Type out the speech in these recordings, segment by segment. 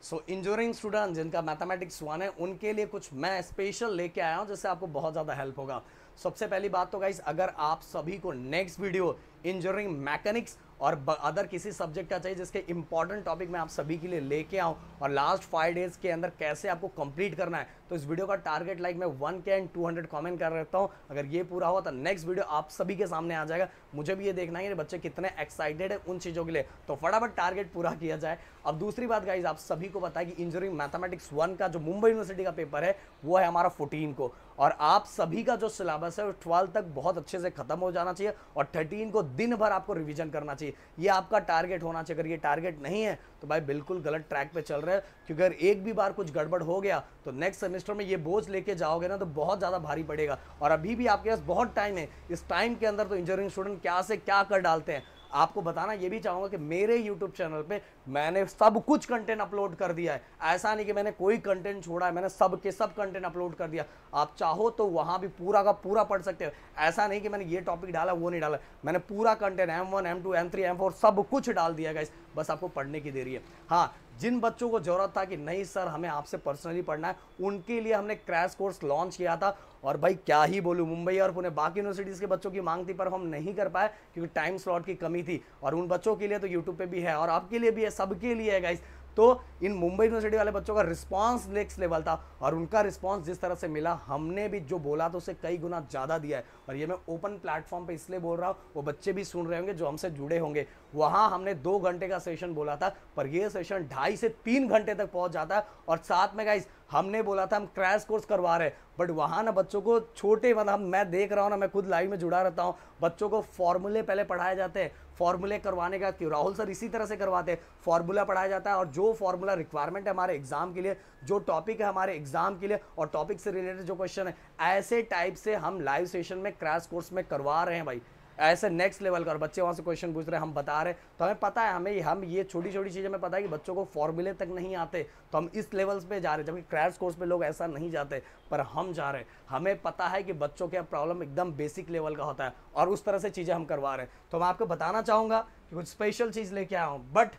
सो engineering student जिनका mathematics 1 है उनके लिए कुछ मैं स्पेशल लेके आया हूँ जिससे आपको बहुत ज़्यादा हेल्प होगा। सबसे पहली बात तो गाइस, अगर आप सभी को नेक्स्ट वीडियो इंजीनियरिंग मैकेनिक्स और अदर किसी सब्जेक्ट का चाहिए जिसके इंपॉर्टेंट टॉपिक मैं आप सभी के लिए लेके आऊँ और लास्ट 5 डेज के अंदर कैसे आपको कंप्लीट करना है, तो इस वीडियो का टारगेट लाइक मैं 1K एंड 200 कमेंट कर रहता हूँ। अगर ये पूरा हुआ तो नेक्स्ट वीडियो आप सभी के सामने आ जाएगा। मुझे भी ये देखना है कि बच्चे कितने एक्साइटेड है उन चीज़ों के लिए, तो फटाफट टारगेट पूरा किया जाए। अब दूसरी बात गाइज, आप सभी को पता है कि इंजीनियरिंग मैथमेटिक्स 1 का जो मुंबई यूनिवर्सिटी का पेपर है वो है हमारा 14 को, और आप सभी का जो सिलेबस है वो 12 तक बहुत अच्छे से खत्म हो जाना चाहिए और 13 को दिन भर आपको रिवीजन करना चाहिए। ये आपका टारगेट होना चाहिए। अगर ये टारगेट नहीं है तो भाई बिल्कुल गलत ट्रैक पे चल रहे हैं, क्योंकि अगर एक भी बार कुछ गड़बड़ हो गया तो नेक्स्ट सेमेस्टर में ये बोझ लेके जाओगे ना तो बहुत ज़्यादा भारी पड़ेगा। और अभी भी आपके पास बहुत टाइम है, इस टाइम के अंदर तो इंजीनियरिंग स्टूडेंट क्या से क्या कर डालते हैं। आपको बताना ये भी चाहूंगा कि मेरे YouTube चैनल पे मैंने सब कुछ कंटेंट अपलोड कर दिया है। ऐसा नहीं कि मैंने कोई कंटेंट छोड़ा है, मैंने सब के सब कंटेंट अपलोड कर दिया। आप चाहो तो वहां भी पूरा का पूरा पढ़ सकते हो। ऐसा नहीं कि मैंने ये टॉपिक डाला वो नहीं डाला, मैंने पूरा content M1 M2 M3 M4 सब कुछ डाल दिया गाइस, बस आपको पढ़ने की देरी है। हाँ, जिन बच्चों को जरूरत था कि नहीं सर हमें आपसे पर्सनली पढ़ना है, उनके लिए हमने क्रैश कोर्स लॉन्च किया था। और भाई क्या ही बोलूं, मुंबई और पुणे बाकी यूनिवर्सिटीज़ के बच्चों की मांग थी पर हम नहीं कर पाए क्योंकि टाइम स्लॉट की कमी थी। और उन बच्चों के लिए तो यूट्यूब पे भी है और आपके लिए भी है, सबके लिए है गाइस। तो इन मुंबई यूनिवर्सिटी वाले बच्चों का रिस्पांस नेक्स्ट लेवल था और उनका रिस्पांस जिस तरह से मिला, हमने भी जो बोला तो उससे कई गुना ज़्यादा दिया है। और ये मैं ओपन प्लेटफॉर्म पे इसलिए बोल रहा हूँ, वो बच्चे भी सुन रहे होंगे जो हमसे जुड़े होंगे। वहाँ हमने 2 घंटे का सेशन बोला था पर ये सेशन 2.5 से 3 घंटे तक पहुँच जाता है। और साथ में गाइस हमने बोला था हम क्रैश कोर्स करवा रहे हैं, बट वहाँ ना बच्चों को छोटे मतलब मैं देख रहा हूँ ना, मैं खुद लाइव में जुड़ा रहता हूँ, बच्चों को फॉर्मूले पहले पढ़ाए जाते हैं। फॉर्मूले करवाने का क्यों, राहुल सर इसी तरह से करवाते हैं, फॉर्मूला पढ़ाया जाता है और जो फॉर्मूला रिक्वायरमेंट है हमारे एग्जाम के लिए, जो टॉपिक है हमारे एग्जाम के लिए और टॉपिक से रिलेटेड जो क्वेश्चन है, ऐसे टाइप से हम लाइव सेशन में क्रैश कोर्स में करवा रहे हैं भाई। ऐसे नेक्स्ट लेवल का, और बच्चे वहाँ से क्वेश्चन पूछ रहे हैं, हम बता रहे हैं, तो हमें पता है, हम ये छोटी छोटी चीज़ें हमें पता है कि बच्चों को फॉर्मूले तक नहीं आते, तो हम इस लेवल्स पे जा रहे हैं। जबकि क्रैश कोर्स पे लोग ऐसा नहीं जाते, पर हम जा रहे हैं। हमें पता है कि बच्चों के प्रॉब्लम एकदम बेसिक लेवल का होता है और उस तरह से चीज़ें हम करवा रहे हैं। तो मैं आपको बताना चाहूँगा कि कुछ स्पेशल चीज़ लेके आया हूँ, बट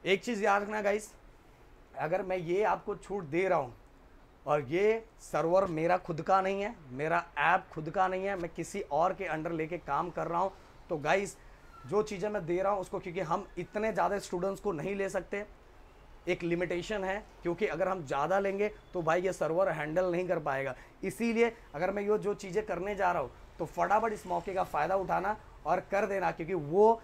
एक चीज़ याद रखना गाइस, अगर मैं ये आपको छूट दे रहा हूँ और ये सर्वर मेरा खुद का नहीं है, मेरा ऐप खुद का नहीं है, मैं किसी और के अंडर लेके काम कर रहा हूँ, तो गाइस जो चीज़ें मैं दे रहा हूँ उसको, क्योंकि हम इतने ज़्यादा स्टूडेंट्स को नहीं ले सकते, एक लिमिटेशन है, क्योंकि अगर हम ज़्यादा लेंगे तो भाई ये सर्वर हैंडल नहीं कर पाएगा। इसीलिए अगर मैं ये जो चीज़ें करने जा रहा हूँ तो फटाफट इस मौके का फ़ायदा उठाना और कर देना, क्योंकि वो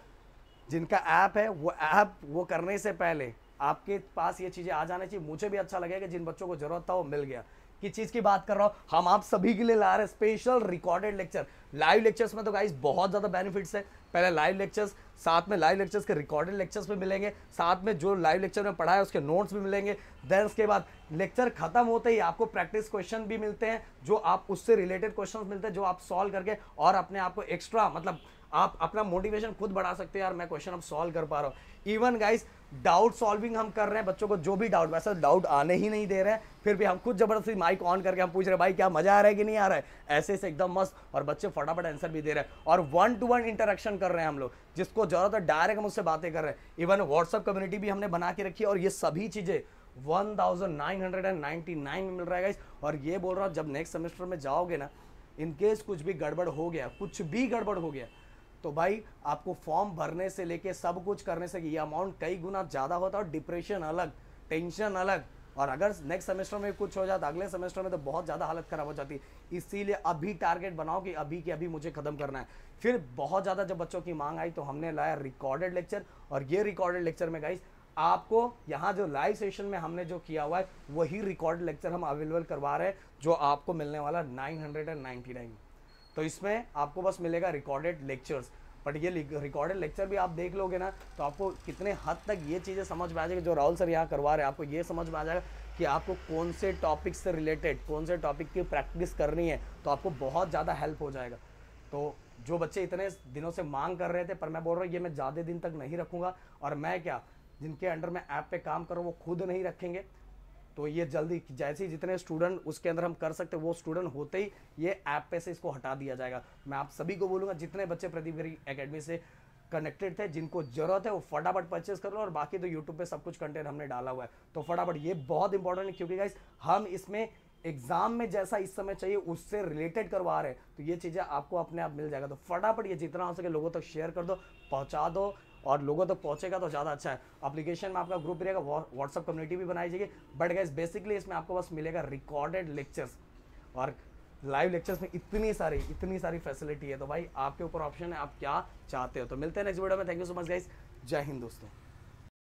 जिनका ऐप है वो ऐप वो करने से पहले आपके पास ये चीज़ें आ जानी चाहिए। मुझे भी अच्छा लगेगा कि जिन बच्चों को जरूरत था वो मिल गया। किस चीज़ की बात कर रहा हूँ, हम आप सभी के लिए ला रहे हैं special recorded lecture. Live lectures में तो गाइस बहुत ज़्यादा बेनिफिट्स है। पहले लाइव लेक्चर्स, साथ में लाइव लेक्चर्स के रिकॉर्डेड लेक्चर्स भी मिलेंगे, साथ में जो लाइव लेक्चर में पढ़ा है उसके नोट्स भी मिलेंगे। देन उसके बाद लेक्चर खत्म होते ही आपको प्रैक्टिस क्वेश्चन भी मिलते हैं, जो आप उससे रिलेटेड क्वेश्चन मिलते हैं, जो आप सॉल्व करके और अपने आप को एक्स्ट्रा मतलब आप अपना मोटिवेशन खुद बढ़ा सकते हैं। यार मैं क्वेश्चन अब सॉल्व कर पा रहा हूँ। इवन गाइस डाउट सॉल्विंग हम कर रहे हैं, बच्चों को जो भी डाउट, वैसे डाउट आने ही नहीं दे रहे हैं, फिर भी हम खुद जबरदस्ती माइक ऑन करके हम पूछ रहे हैं भाई क्या मजा आ रहा है कि नहीं आ रहा है, ऐसे से एकदम मस्त, और बच्चे फटाफट आंसर भी दे रहे हैं। और 1-to-1 इंटरेक्शन कर रहे हैं हम लोग, जिसको जरूरत है डायरेक्ट हम उससे बातें कर रहे हैं। इवन व्हाट्सएप कम्युनिटी भी हमने बना के रखी है और ये सभी चीज़ें 1999 में मिल रहा है गाइस। और ये बोल रहा हूँ जब नेक्स्ट सेमेस्टर में जाओगे ना, इनकेस कुछ भी गड़बड़ हो गया, कुछ भी गड़बड़ हो गया, तो भाई आपको फॉर्म भरने से लेके सब कुछ करने से ये अमाउंट कई गुना ज़्यादा होता है और डिप्रेशन अलग, टेंशन अलग। और अगर नेक्स्ट सेमेस्टर में कुछ हो जाता, अगले सेमेस्टर में तो बहुत ज़्यादा हालत ख़राब हो जाती है। इसीलिए अभी टारगेट बनाओ कि अभी के अभी मुझे ख़त्म करना है। फिर बहुत ज़्यादा जब बच्चों की मांग आई तो हमने लाया रिकॉर्डेड लेक्चर, और ये रिकॉर्डेड लेक्चर में गाइस आपको यहाँ जो लाइव सेशन में हमने जो किया हुआ है वही रिकॉर्डेड लेक्चर हम अवेलेबल करवा रहे हैं, जो आपको मिलने वाला 999। तो इसमें आपको बस मिलेगा रिकॉर्डेड लेक्चर्स, बट ये रिकॉर्डेड लेक्चर भी आप देख लोगे ना तो आपको कितने हद तक ये चीज़ें समझ में आ जाएगी जो राहुल सर यहाँ करवा रहे हैं। आपको ये समझ में आ जाएगा कि आपको कौन से टॉपिक से रिलेटेड, कौन से टॉपिक की प्रैक्टिस करनी है, तो आपको बहुत ज़्यादा हेल्प हो जाएगा। तो जो बच्चे इतने दिनों से मांग कर रहे थे, पर मैं बोल रहा हूँ ये मैं ज़्यादा दिन तक नहीं रखूँगा, और मैं क्या, जिनके अंडर मैं ऐप पे काम कर रहा हूँ वो खुद नहीं रखेंगे, तो ये जल्दी जैसे ही जितने स्टूडेंट उसके अंदर हम कर सकते वो स्टूडेंट होते ही ये ऐप पे से इसको हटा दिया जाएगा। मैं आप सभी को बोलूँगा जितने बच्चे प्रदीप गिरी एकेडमी से कनेक्टेड थे, जिनको जरूरत है वो फटाफट परचेस कर लो, और बाकी तो यूट्यूब पे सब कुछ कंटेंट हमने डाला हुआ है, तो फटाफट, ये बहुत इंपॉर्टेंट है क्योंकि गाइस हम इसमें एग्जाम में जैसा इस समय चाहिए उससे रिलेटेड करवा रहे हैं, तो ये चीज़ें आपको अपने आप मिल जाएगा। तो फटाफट ये जितना हो सके लोगों तक शेयर कर दो, पहुंचा दो, और लोगों तक पहुंचेगा तो ज़्यादा अच्छा है। एप्लीकेशन में आपका ग्रुप रहेगा, व्हाट्सअप कम्युनिटी भी बनाई जाएगी, बट गाइस बेसिकली इसमें आपको बस मिलेगा रिकॉर्डेड लेक्चर्स, और लाइव लेक्चर्स में इतनी सारी फैसिलिटी है। तो भाई आपके ऊपर ऑप्शन है, आप क्या चाहते हो। तो मिलते हैं नेक्स्ट वीडियो में। Thank you so much guys, जय हिंद दोस्तों।